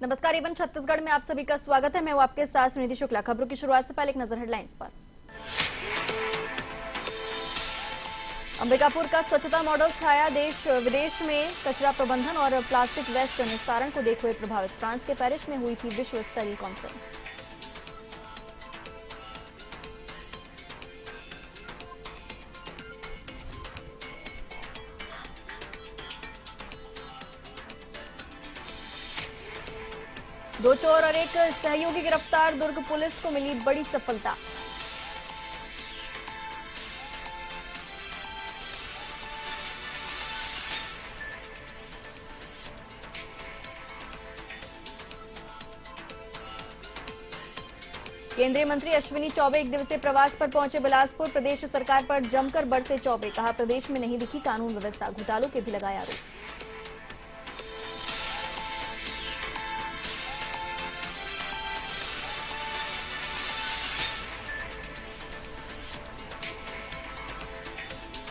नमस्कार। एवन छत्तीसगढ़ में आप सभी का स्वागत है। मैं हूं आपके साथ सुनिधि शुक्ला। खबरों की शुरुआत से पहले एक नजर हेडलाइंस पर। अंबिकापुर का स्वच्छता मॉडल छाया देश विदेश में कचरा प्रबंधन और प्लास्टिक वेस्ट निस्तारण को देखते हुए प्रभावित। फ्रांस के पेरिस में हुई थी विश्व स्तरीय कॉन्फ्रेंस। दो चोर और एक सहयोगी गिरफ्तार। दुर्ग पुलिस को मिली बड़ी सफलता। केंद्रीय मंत्री अश्विनी चौबे एक दिवसीय प्रवास पर पहुंचे बिलासपुर। प्रदेश सरकार पर जमकर बरसे चौबे। कहा, प्रदेश में नहीं दिखी कानून व्यवस्था, घोटालों के भी लगाए आरोप।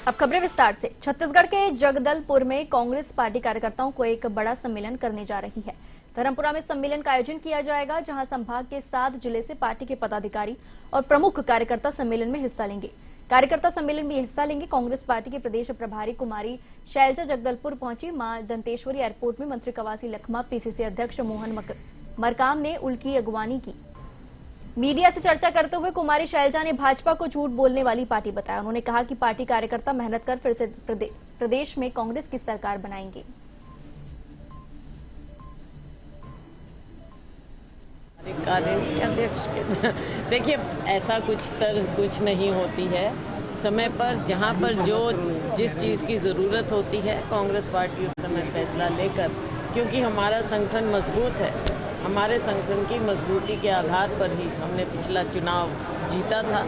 अब खबरें विस्तार से। छत्तीसगढ़ के जगदलपुर में कांग्रेस पार्टी कार्यकर्ताओं को एक बड़ा सम्मेलन करने जा रही है। धर्मपुरा में सम्मेलन का आयोजन किया जाएगा, जहां संभाग के 7 जिले से पार्टी के पदाधिकारी और प्रमुख कार्यकर्ता सम्मेलन में हिस्सा लेंगे। कार्यकर्ता सम्मेलन में हिस्सा लेंगे। कांग्रेस पार्टी के प्रदेश प्रभारी कुमारी शैलजा जगदलपुर पहुंची। मां दंतेश्वरी एयरपोर्ट में मंत्री कवासी लखमा, पीसीसी अध्यक्ष मोहन मरकाम ने उनकी अगवानी की। मीडिया से चर्चा करते हुए कुमारी शैलजा ने भाजपा को झूठ बोलने वाली पार्टी बताया। उन्होंने कहा कि पार्टी कार्यकर्ता मेहनत कर फिर से प्रदेश में कांग्रेस की सरकार बनाएंगे। अध्यक्ष देखिए, ऐसा कुछ नहीं होती है। समय पर जहां पर जिस चीज़ की ज़रूरत होती है, कांग्रेस पार्टी उस समय फैसला लेकर, क्योंकि हमारा संगठन मजबूत है, हमारे संगठन की मजबूती के आधार पर ही हमने पिछला चुनाव जीता था।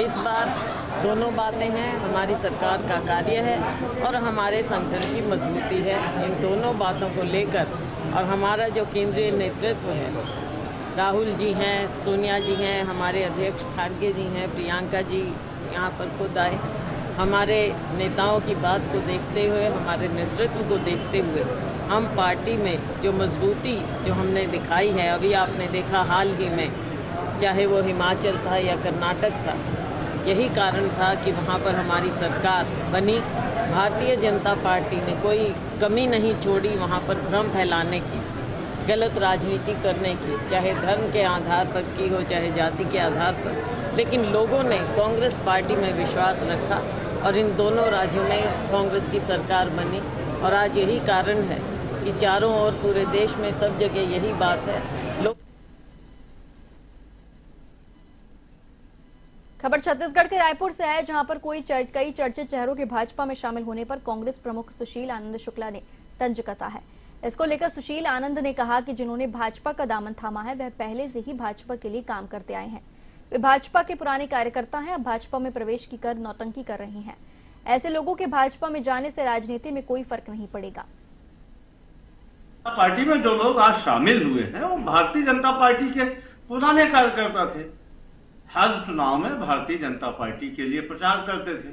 इस बार दोनों बातें हैं, हमारी सरकार का कार्य है और हमारे संगठन की मजबूती है। इन दोनों बातों को लेकर और हमारा जो केंद्रीय नेतृत्व है, राहुल जी हैं, सोनिया जी हैं, हमारे अध्यक्ष खाड़गे जी हैं, प्रियंका जी यहाँ पर खुद आए। हमारे नेताओं की बात को देखते हुए, हमारे नेतृत्व को देखते हुए, हम पार्टी में जो मजबूती जो हमने दिखाई है, अभी आपने देखा हाल ही में, चाहे वो हिमाचल था या कर्नाटक था, यही कारण था कि वहाँ पर हमारी सरकार बनी। भारतीय जनता पार्टी ने कोई कमी नहीं छोड़ी वहाँ पर भ्रम फैलाने की, गलत राजनीति करने की, चाहे धर्म के आधार पर की हो, चाहे जाति के आधार पर। लेकिन लोगों ने कांग्रेस पार्टी में विश्वास रखा और इन दोनों राज्यों में कांग्रेस की सरकार बनी। और आज यही कारण है कि चारों ओर पूरे देश में सब जगह यही बात है। लोग खबर छत्तीसगढ़ के रायपुर से है, जहां पर कई चर्चित चेहरों के भाजपा में शामिल होने पर कांग्रेस प्रमुख सुशील आनंद शुक्ला ने तंज कसा है। इसको लेकर सुशील आनंद ने कहा कि जिन्होंने भाजपा का दामन थामा है, वह पहले से ही भाजपा के लिए काम करते आए हैं। वे भाजपा के पुराने कार्यकर्ता हैं, अब भाजपा में प्रवेश की कर नौटंकी कर रहे हैं। ऐसे लोगों के भाजपा में जाने से राजनीति में कोई फर्क नहीं पड़ेगा। पार्टी में जो लोग आज शामिल हुए हैं, वो भारतीय जनता पार्टी के पुराने कार्यकर्ता थे। हर चुनाव में भारतीय जनता पार्टी के लिए प्रचार करते थे।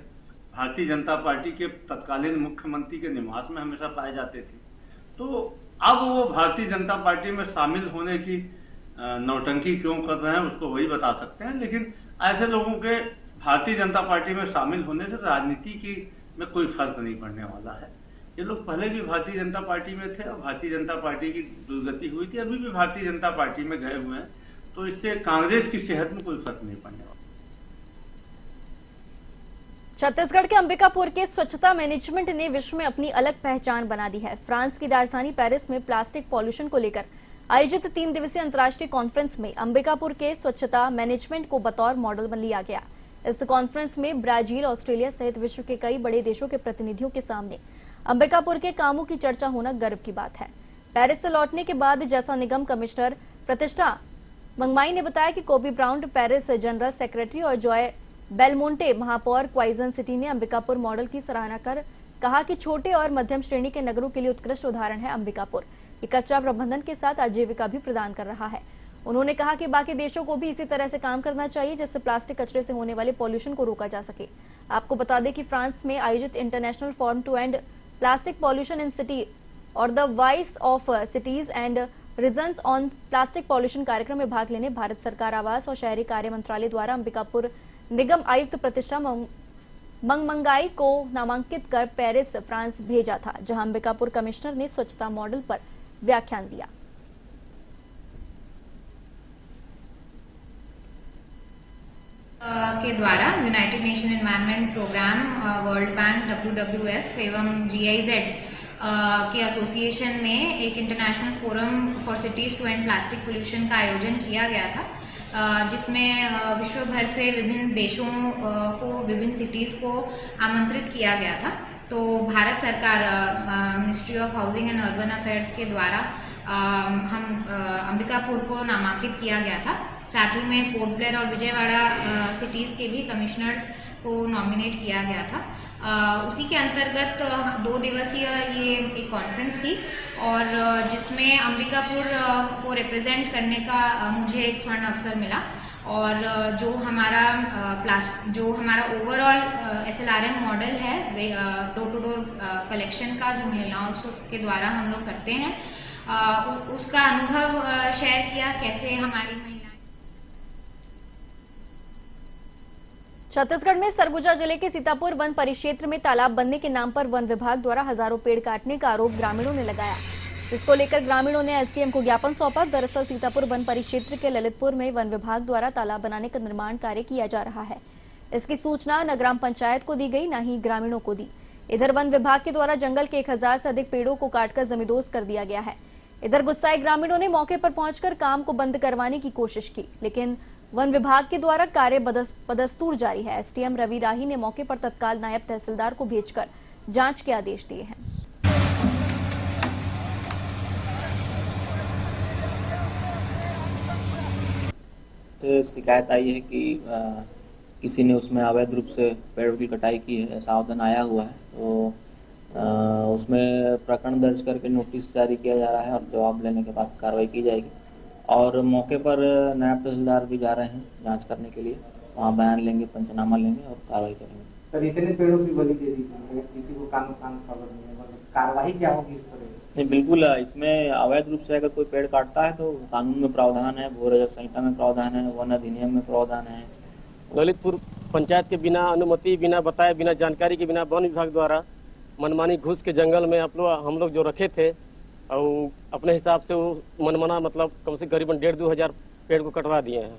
भारतीय जनता पार्टी के तत्कालीन मुख्यमंत्री के निवास में हमेशा पाए जाते थे। तो अब वो भारतीय जनता पार्टी में शामिल होने की नौटंकी क्यों कर रहे हैं, उसको वही बता सकते हैं। लेकिन ऐसे लोगों के भारतीय जनता पार्टी में शामिल होने से राजनीति की में कोई फर्क नहीं पड़ने वाला है। ये लोग पहले भी भारतीय जनता पार्टी में थे और भारतीय जनता पार्टी की दुर्गति हुई थी, अभी भी भारतीय जनता पार्टी में गए हुए हैं, तो इससे कांग्रेस की सेहत में कोई फर्क नहीं पड़ने वाला। छत्तीसगढ़ के अंबिकापुर के स्वच्छता मैनेजमेंट ने विश्व में अपनी अलग पहचान बना दी है। फ्रांस की राजधानी पेरिस में प्लास्टिक पॉल्यूशन को लेकर आयोजित 3 दिवसीय अंतर्राष्ट्रीय कॉन्फ्रेंस में अंबिकापुर के स्वच्छता मैनेजमेंट को बतौर मॉडल लिया गया। इस कॉन्फ्रेंस में ब्राजील, ऑस्ट्रेलिया सहित विश्व के कई बड़े देशों के प्रतिनिधियों के सामने अंबिकापुर के कामों की चर्चा होना गर्व की बात है। पेरिस से लौटने के बाद जैसा निगम कमिश्नर प्रतिष्ठा मंगमाई ने बताया कि कोबी ब्राउन पेरिस जनरल सेक्रेटरी और जॉय बेलमोंटे महापौर क्वाइजन सिटी ने अंबिकापुर मॉडल की सराहना कर कहा कि छोटे और मध्यम श्रेणी के नगरों के लिए उत्कृष्ट उदाहरण है अंबिकापुर। ये कचरा प्रबंधन के साथ आजीविका भी प्रदान कर रहा है। उन्होंने कहा कि बाकी देशों को भी इसी तरह से काम करना चाहिए, जिससे प्लास्टिक कचरे से होने वाले पॉल्यूशन को रोका जा सके। आपको बता दें कि फ्रांस में आयोजित international forum to end plastic pollution in city और the voice of cities and regions on plastic pollution कार्यक्रम में भाग लेने भारत सरकार आवास और शहरी कार्य मंत्रालय द्वारा अंबिकापुर निगम आयुक्त प्रतिष्ठा मंगमंगाई को नामांकित कर पेरिस, फ्रांस भेजा था, जहां अंबिकापुर कमिश्नर ने स्वच्छता मॉडल पर व्याख्यान दिया। के द्वारा United Nation Environment Programme, World Bank, WWF एवं GIZ के एसोसिएशन में एक international forum for cities to end plastic pollution का आयोजन किया गया था, जिसमें विश्व भर से विभिन्न देशों को, विभिन्न सिटीज़ को आमंत्रित किया गया था। तो भारत सरकार, ministry of housing and urban affairs के द्वारा हम अंबिकापुर को नामांकित किया गया था। साथ ही में पोर्ट ब्लेयर और विजयवाड़ा सिटीज़ के भी कमिश्नर्स को नॉमिनेट किया गया था। उसी के अंतर्गत 2 दिवसीय ये एक कॉन्फ्रेंस थी और जिसमें अंबिकापुर को रिप्रेजेंट करने का मुझे एक स्वर्ण अवसर मिला। और जो हमारा ओवरऑल SLRM मॉडल है, डोर टू डोर कलेक्शन का, जो महिलाओं के द्वारा हम लोग करते हैं, उसका अनुभव शेयर किया, कैसे हमारी महिलाएं। छत्तीसगढ़ में सरगुजा जिले के सीतापुर वन परिक्षेत्र में तालाब बनने के नाम पर वन विभाग द्वारा हजारों पेड़ काटने का आरोप ग्रामीणों ने लगाया, जिसको लेकर ग्रामीणों ने SDM को ज्ञापन सौंपा। दरअसल सीतापुर वन परिक्षेत्र के ललितपुर में वन विभाग द्वारा तालाब बनाने का निर्माण कार्य किया जा रहा है। इसकी सूचना न ग्राम पंचायत को दी गई, न ही ग्रामीणों को दी। इधर वन विभाग के द्वारा जंगल के 1000 से अधिक पेड़ों को काटकर जमींदोज कर दिया गया है। इधर गुस्साए ग्रामीणों ने मौके पर पहुंचकर काम को बंद करवाने की कोशिश की, लेकिन वन विभाग के द्वारा कार्य बदस्तूर जारी है। SDM रवि राही ने मौके पर तत्काल नायब तहसीलदार को भेजकर जांच के आदेश दिए हैं। तो शिकायत आई है कि किसी ने उसमें अवैध रूप से पेड़ों की कटाई की है, ऐसा आवेदन आया हुआ है। तो उसमें प्रकरण दर्ज करके नोटिस जारी किया जा रहा है और जवाब लेने के बाद कार्रवाई की जाएगी। और मौके पर नायब तहसीलदार भी जा रहे हैं जांच करने के लिए, वहाँ बयान लेंगे, पंचनामा लेंगे और कार्रवाई करेंगे। सर, इतने पेड़ों की बलि दे दी है, किसी को कान खबर नहीं है, मतलब कार्रवाई क्या होगी इस पर? नहीं, बिल्कुल इसमें अवैध रूप से अगर कोई पेड़ काटता है तो कानून में प्रावधान है, भू रजक संहिता में प्रावधान है, वन अधिनियम में प्रावधान है। ललितपुर पंचायत के बिना अनुमति, बिना बताए, बिना जानकारी के, बिना वन विभाग द्वारा मनमानी घुस के जंगल में हम लोग जो रखे थे और अपने हिसाब से वो मनमाना, मतलब कम से करीबन 1,500-2 हजार पेड़ को कटवा दिए हैं।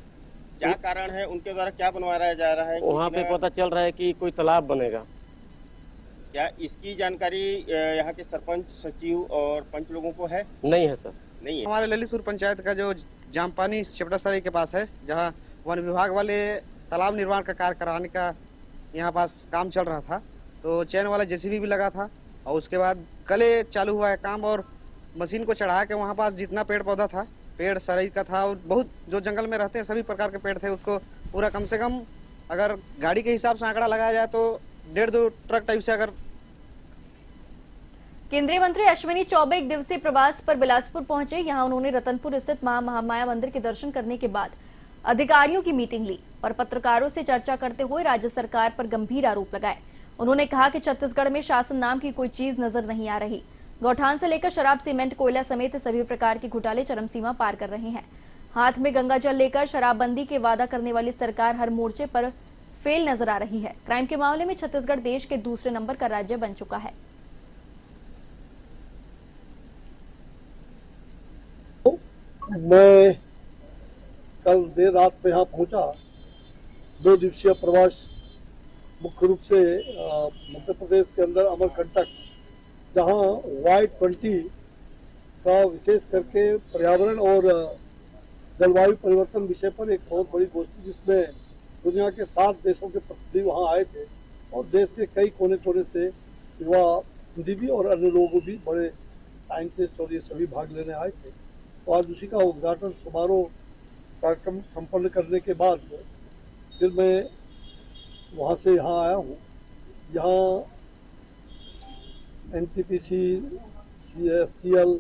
क्या कारण है, उनके द्वारा क्या बनवाया जा रहा है? वहाँ पे पता चल रहा है कि कोई तालाब बनेगा। क्या इसकी जानकारी यहाँ के सरपंच, सचिव और पंच लोगों को है? नहीं है सर, नहीं है। हमारे ललितपुर पंचायत का जो जामपानी चपटासरी के पास है, जहाँ वन विभाग वाले तालाब निर्माण का कार्य कराने का यहाँ पास काम चल रहा था, तो चैन वाला JCB भी लगा था और उसके बाद कल चालू हुआ है काम और मशीन को चढ़ा के वहाँ पास जितना पेड़ पौधा था, पेड़ सरई का था और बहुत जो जंगल में रहते हैं सभी प्रकार के पेड़ थे, उसको पूरा कम से कम अगर गाड़ी के हिसाब से आंकड़ा लगाया जाए तो 1.5-2 ट्रक टाइप से। अगर केंद्रीय मंत्री अश्विनी चौबे 1 दिवसीय प्रवास पर बिलासपुर पहुंचे। यहां उन्होंने रतनपुर स्थित मां महामाया मंदिर के दर्शन करने के बाद अधिकारियों की मीटिंग ली और पत्रकारों से चर्चा करते हुए राज्य सरकार पर गंभीर आरोप लगाए। उन्होंने कहा कि छत्तीसगढ़ में शासन नाम की कोई चीज नजर नहीं आ रही। गौठान से लेकर शराब, सीमेंट, कोयला समेत सभी प्रकार के घोटाले चरम सीमा पार कर रहे हैं। हाथ में गंगा जल लेकर शराबबंदी के वादा करने वाली सरकार हर मोर्चे पर फेल नजर आ रही है। क्राइम के मामले में छत्तीसगढ़ देश के दूसरे नंबर का राज्य बन चुका है। मैं कल देर रात में यहाँ पहुंचा। 2 दिवसीय प्रवास मुख्य रूप से मध्य प्रदेश के अंदर अमरकंटक, जहाँ Y20 का विशेष करके पर्यावरण और जलवायु परिवर्तन विषय पर एक बहुत बड़ी गोष्ठी, जिसमें दुनिया के 7 देशों के प्रतिनिधि वहाँ आए थे और देश के कई कोने कोने से युवा बुद्धिजीवी और अन्य लोग भी, बड़े साइंटिस्ट और ये सभी भाग लेने आए थे। तो आज उसी का उद्घाटन समारोह कार्यक्रम संपन्न करने के बाद फिर मैं वहाँ से यहाँ आया हूँ। यहाँ NTPC, CL,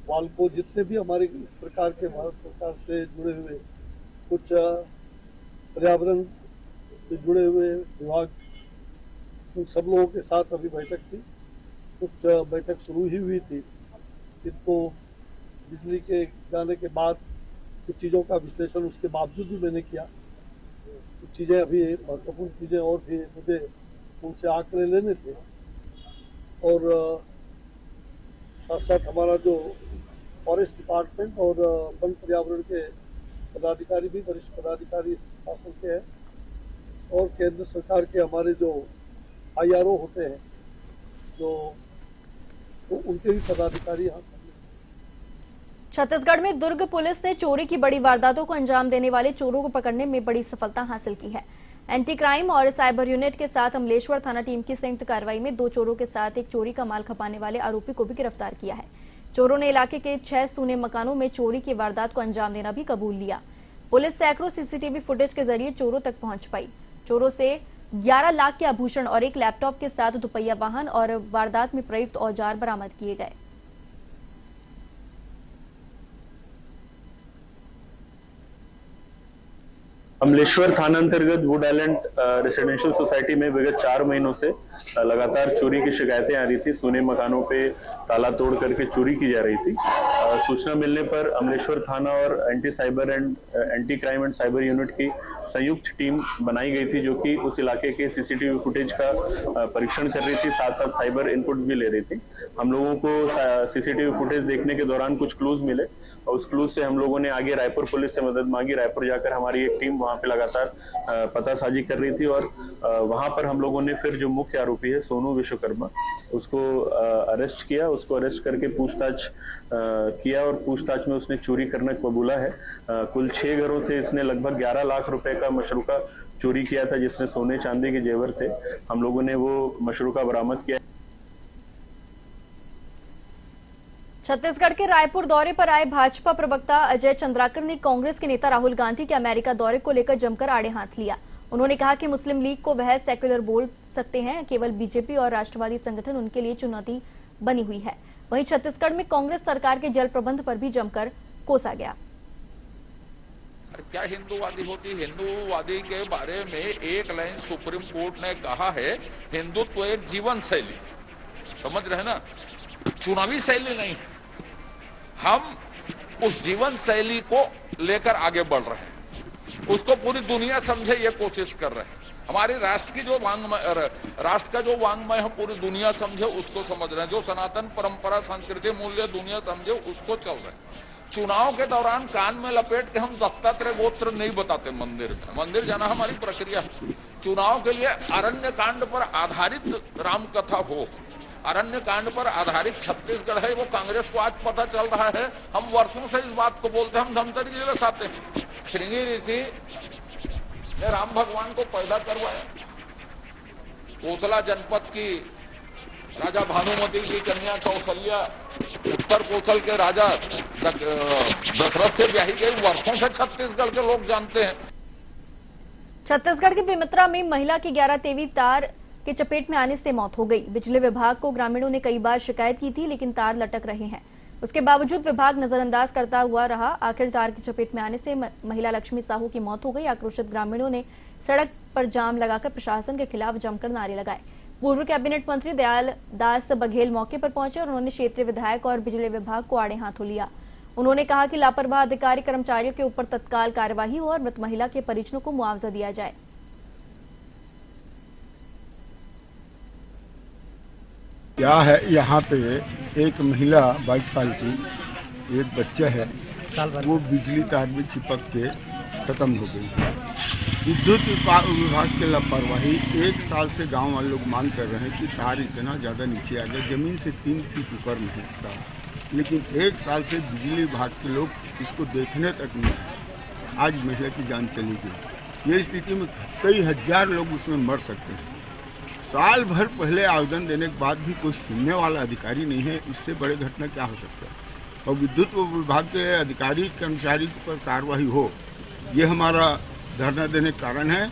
वाल्को, जितने भी हमारे इस प्रकार के भारत सरकार से जुड़े हुए कुछ पर्यावरण से जुड़े हुए विभाग, उन सब लोगों के साथ अभी बैठक थी। कुछ बैठक शुरू ही हुई थी, इनको बिजली के जाने के बाद कुछ चीज़ों का विश्लेषण उसके बावजूद भी मैंने किया। कुछ चीज़ें अभी महत्वपूर्ण चीज़ें और भी मुझे उनसे आंकड़े लेने थे और साथ साथ हमारा जो फॉरेस्ट डिपार्टमेंट और वन पर्यावरण के पदाधिकारी भी वरिष्ठ पदाधिकारी शासन के हैं और केंद्र सरकार के हमारे जो IRO होते हैं जो तो उनके भी पदाधिकारी यहाँ। छत्तीसगढ़ में दुर्ग पुलिस ने चोरी की बड़ी वारदातों को अंजाम देने वाले चोरों को पकड़ने में बड़ी सफलता हासिल की है। एंटी क्राइम और साइबर यूनिट के साथ अमलेश्वर थाना टीम की संयुक्त कार्रवाई में 2 चोरों के साथ एक चोरी का माल खपाने वाले आरोपी को भी गिरफ्तार किया है। चोरों ने इलाके के 6 सूने मकानों में चोरी की वारदात को अंजाम देना भी कबूल लिया। पुलिस सैकड़ों CCTV फुटेज के जरिए चोरों तक पहुंच पाई। चोरों से 11 लाख के आभूषण और एक लैपटॉप के साथ दुपहिया वाहन और वारदात में प्रयुक्त औजार बरामद किए गए। अमलेश्वर थाना अंतर्गत वुड आइलैंड रेसिडेंशियल सोसाइटी में विगत 4 महीनों से लगातार चोरी की शिकायतें आ रही थी। सोने मकानों पे ताला तोड़ करके चोरी की जा रही थी। सूचना मिलने पर अमलेश्वर थाना और anti crime and cyber unit की संयुक्त टीम बनाई गई थी, जो कि उस इलाके के CCTV फुटेज का परीक्षण कर रही थी, साथ साथ साइबर इनपुट भी ले रही थी। हम लोगों को CCTV फुटेज देखने के दौरान कुछ क्लूज मिले और उस क्लूज से हम लोगों ने आगे रायपुर पुलिस से मदद मांगी। रायपुर जाकर हमारी एक टीम वहां पे लगातार पतासाजी कर रही थी और वहां पर हम लोगों ने फिर जो मुख्य आरोपी है सोनू विश्वकर्मा, उसको अरेस्ट किया। उसको अरेस्ट करके पूछताछ किया और पूछताछ में उसने चोरी करना कबूला है। कुल 6 घरों से इसने लगभग 11 लाख रुपए का मशरूका चोरी किया था, जिसमें सोने चांदी के जेवर थे। हम लोगों ने वो मशरूका बरामद किया। छत्तीसगढ़ के रायपुर दौरे पर आए भाजपा प्रवक्ता अजय चंद्राकर ने कांग्रेस के नेता राहुल गांधी के अमेरिका दौरे को लेकर जमकर आड़े हाथ लिया। उन्होंने कहा कि मुस्लिम लीग को वह सेक्युलर बोल सकते हैं, केवल बीजेपी और राष्ट्रवादी संगठन उनके लिए चुनौती बनी हुई है। वहीं छत्तीसगढ़ में कांग्रेस सरकार के जल प्रबंध पर भी जमकर कोसा गया। क्या हिंदूवादी होती? हिंदूवादी के बारे में एक लाइन सुप्रीम कोर्ट ने कहा है, हिंदुत्व एक जीवन शैली, समझ रहे ना, चुनावी शैली नहीं। हम उस जीवन शैली को लेकर आगे बढ़ रहे हैं, उसको पूरी दुनिया समझे ये कोशिश कर रहे हैं। हमारे राष्ट्र की जो राष्ट्र का जो वांग्मय है पूरी दुनिया समझे उसको समझ रहे हैं। जो सनातन परंपरा संस्कृति मूल्य दुनिया समझे उसको चल रहे हैं। चुनाव के दौरान कान में लपेट के हम दत्तात्रेय गोत्र नहीं बताते मंदिर जाना हमारी प्रक्रिया है। चुनाव के लिए अरण्य कांड पर आधारित राम कथा हो, अरण्य कांड पर आधारित छत्तीसगढ़ है, वो कांग्रेस को आज पता चल रहा है। हम वर्षों से इस बात को बोलते हैं, हम धमतरी जिले से आते हैं। श्रृंगी ऋषि ने राम भगवान को पैदा करवाया। कोसला जनपद की राजा भानुमति की कन्या कौशल्या उत्तर कोसल के राजा दशरथ से ब्याही गई, वर्षों से छत्तीसगढ़ के लोग जानते हैं। छत्तीसगढ़ के बेमित्रा में महिला की 11 तेवी तार के चपेट में आने से मौत हो गई। बिजली विभाग को ग्रामीणों ने कई बार शिकायत की थी, लेकिन तार लटक रहे हैं। उसके बावजूद विभाग नजरअंदाज करता हुआ रहा। आखिर तार की चपेट में आने से महिला लक्ष्मी साहू की मौत हो गई। आक्रोशित ग्रामीणों ने सड़क पर जाम लगाकर प्रशासन के खिलाफ जमकर नारे लगाए। पूर्व कैबिनेट मंत्री दयाल दास बघेल मौके पर पहुंचे और उन्होंने क्षेत्रीय विधायक और बिजली विभाग को आड़े हाथों लिया। उन्होंने कहा कि लापरवाह अधिकारी कर्मचारियों के ऊपर तत्काल कार्यवाही हो और मृत महिला के परिजनों को मुआवजा दिया जाए। क्या है, यहाँ पे एक महिला 22 साल की, एक बच्चा है, वो बिजली तार में चिपक के खत्म हो गई है। विद्युत विभाग की लापरवाही, 1 साल से गांव वाले लोग मांग कर रहे हैं कि तार इतना ज़्यादा नीचे आ गया, जमीन से 3 फीट ऊपर में है तार, लेकिन 1 साल से बिजली विभाग के लोग इसको देखने तक नहीं आए। आज महिला की जान चली गई। ये स्थिति में कई हजार लोग उसमें मर सकते हैं। साल भर पहले आवेदन देने के बाद भी कोई सुनने वाला अधिकारी नहीं है। इससे बड़े घटना क्या हो सकता है? और विद्युत विभाग के अधिकारी कर्मचारी पर कार्रवाई हो, ये हमारा धरना देने का कारण है।